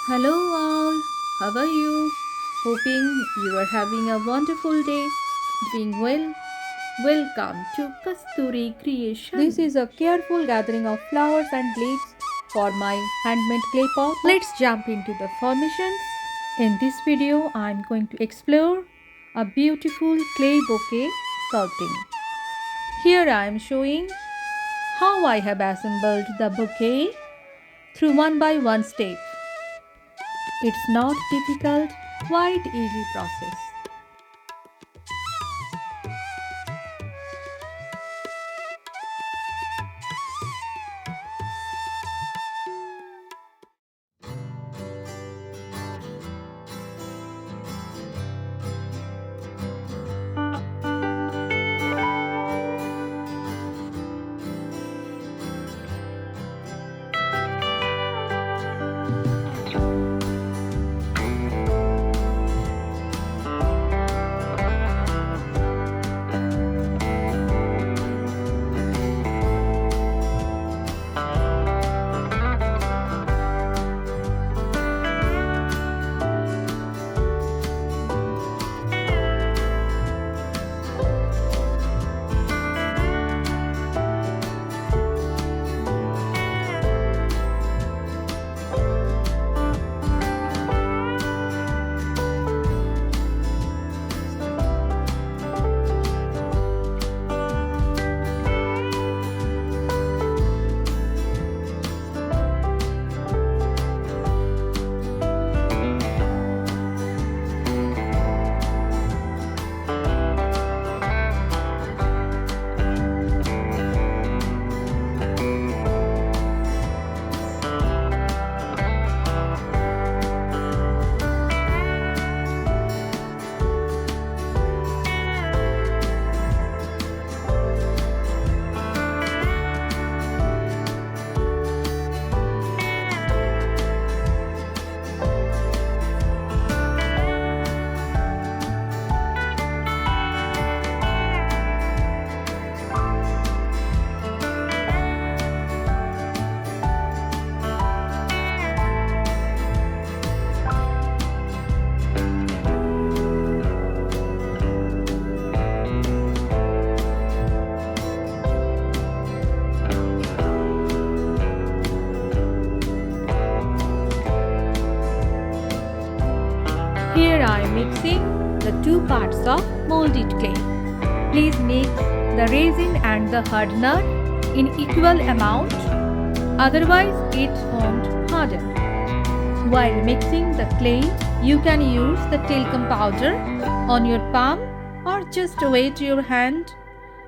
Hello all, how are you? Hoping you are having a wonderful day. Doing well? Welcome to CasturiKreation. This is a careful gathering of flowers and leaves for my handmade clay pot. Let's jump into the formations. In this video, I am going to explore a beautiful clay bouquet sculpting. Here I am showing how I have assembled the bouquet through one by one step. It's not difficult, quite easy process. Here I am mixing the two parts of Mouldit Clay. Please mix the resin and the hardener in equal amount, otherwise it won't harden. While mixing the clay, you can use the talcum powder on your palm or just wet your hand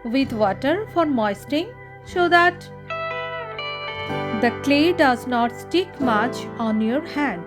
with water for moistening so that the clay does not stick much on your hand.